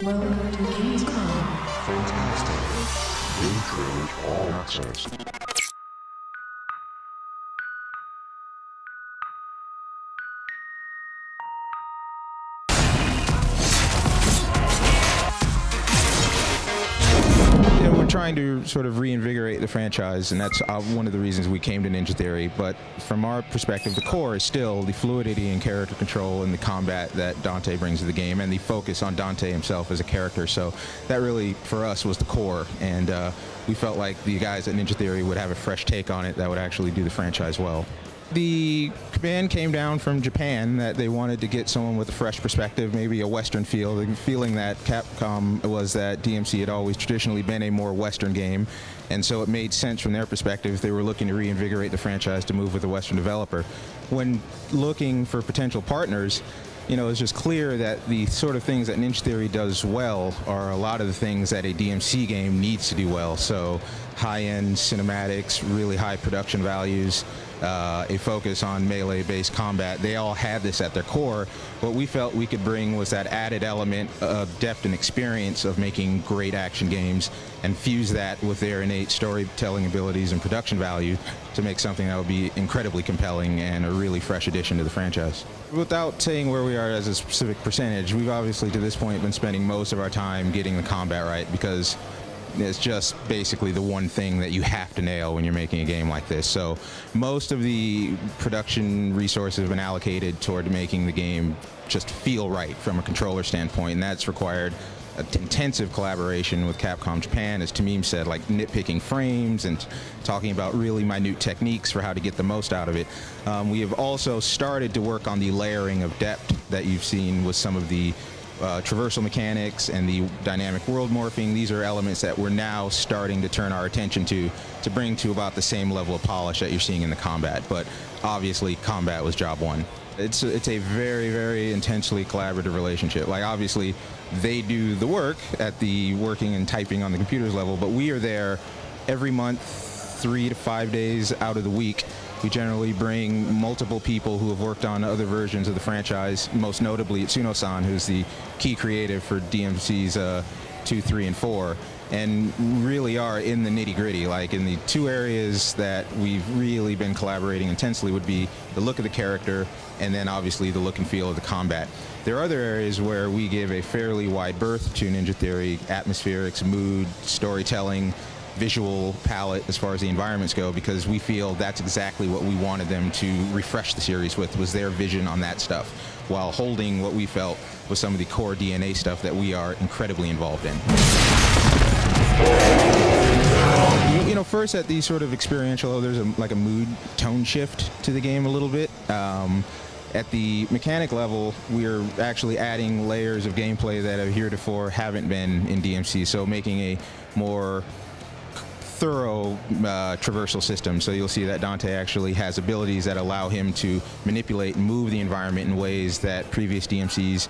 Welcome to Gamescom. Fantastic. Game trailers all access. We're trying to sort of reinvigorate the franchise, and that's one of the reasons we came to Ninja Theory. But from our perspective, the core is still the fluidity and character control and the combat that Dante brings to the game, and the focus on Dante himself as a character. So that really, for us, was the core, and we felt like the guys at Ninja Theory would have a fresh take on it that would actually do the franchise well. The command came down from Japan that they wanted to get someone with a fresh perspective, maybe a Western feel. The feeling that Capcom was that DmC had always traditionally been a more Western game, and so it made sense from their perspective if they were looking to reinvigorate the franchise to move with a Western developer. When looking for potential partners, it's just clear that the sort of things that Ninja Theory does well are a lot of the things that a DmC game needs to do well. So high-end cinematics, really high production values, a focus on melee-based combat. They all had this at their core. What we felt we could bring was that added element of depth and experience of making great action games and fuse that with their innate storytelling abilities and production value to make something that would be incredibly compelling and a really fresh addition to the franchise. Without saying where we are as a specific percentage, we've obviously to this point been spending most of our time getting the combat right, because it's just basically the one thing that you have to nail when you're making a game like this. So most of the production resources have been allocated toward making the game just feel right from a controller standpoint, and that's required intensive collaboration with Capcom Japan, as Tamim said, like nitpicking frames and talking about really minute techniques for how to get the most out of it. We have also started to work on the layering of depth that you've seen with some of the traversal mechanics and the dynamic world morphing. These are elements that we're now starting to turn our attention to bring to about the same level of polish that you're seeing in the combat. But obviously, combat was job one. It's a very, very intensely collaborative relationship. Like, obviously, they do the work at the working and typing on the computers level, but we are there every month, 3 to 5 days out of the week. We generally bring multiple people who have worked on other versions of the franchise, most notably Tsuno-san, who's the key creative for DMC's 2, 3, and 4, and really are in the nitty-gritty. Like, in the two areas that we've really been collaborating intensely would be the look of the character and then obviously the look and feel of the combat. There are other areas where we give a fairly wide berth to Ninja Theory: atmospherics, mood, storytelling, visual palette as far as the environments go, because we feel that's exactly what we wanted them to refresh the series with, was their vision on that stuff, while holding what we felt was some of the core DNA stuff that we are incredibly involved in. First at the sort of experiential level, there's like a mood tone shift to the game a little bit. At the mechanic level, we're actually adding layers of gameplay that heretofore haven't been in DMC, so making a more thorough traversal system. So you'll see that Dante actually has abilities that allow him to manipulate and move the environment in ways that previous DMCs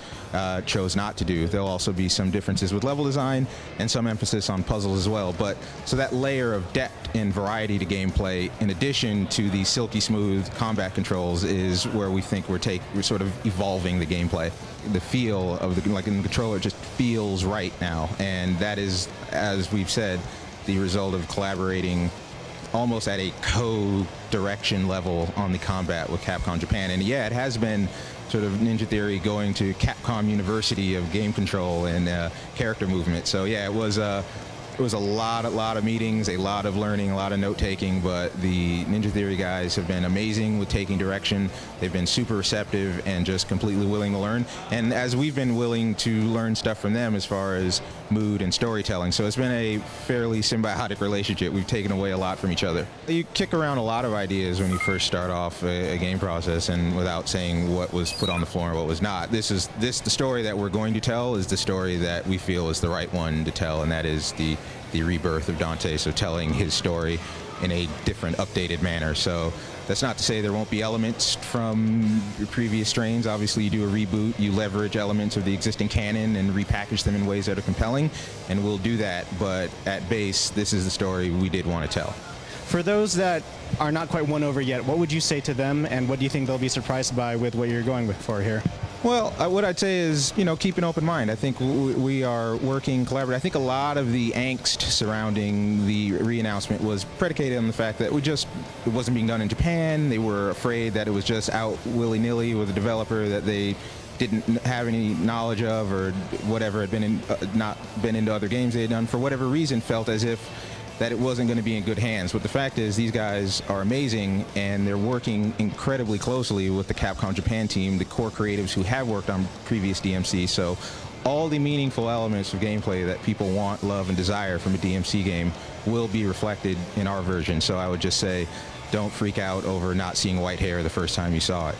chose not to do. There'll also be some differences with level design and some emphasis on puzzles as well. But so that layer of depth and variety to gameplay, in addition to the silky smooth combat controls, is where we think we're sort of evolving the gameplay. The feel of the controller just feels right now, and that is, as we've said, the result of collaborating almost at a co-direction level on the combat with Capcom Japan. And yeah, it has been sort of Ninja Theory going to Capcom University of game control and character movement. So yeah, it was a lot of meetings, a lot of learning, a lot of note-taking, but the Ninja Theory guys have been amazing with taking direction. They've been super receptive and just completely willing to learn. And as we've been willing to learn stuff from them as far as mood and storytelling. So it's been a fairly symbiotic relationship. We've taken away a lot from each other. You kick around a lot of ideas when you first start off a game process, and without saying what was put on the floor and what was not. The story that we're going to tell is the story that we feel is the right one to tell, and that is the rebirth of Dante, so telling his story in a different, updated manner. So that's not to say there won't be elements from your previous strains. Obviously, you do a reboot, you leverage elements of the existing canon and repackage them in ways that are compelling, and we'll do that, but at base, this is the story we did want to tell. For those that are not quite won over yet, what would you say to them, and what do you think they'll be surprised by with what you're going for here? Well, what I'd say is, keep an open mind. I think we are working collaboratively. I think a lot of the angst surrounding the re-announcement was predicated on the fact that it wasn't being done in Japan. They were afraid that it was just out willy-nilly with a developer that they didn't have any knowledge of, or whatever, had been not been into other games they had done, for whatever reason, felt as if that it wasn't going to be in good hands. But the fact is, these guys are amazing, and they're working incredibly closely with the Capcom Japan team, the core creatives who have worked on previous DMC. So all the meaningful elements of gameplay that people want, love, and desire from a DMC game will be reflected in our version. So I would just say, don't freak out over not seeing white hair the first time you saw it.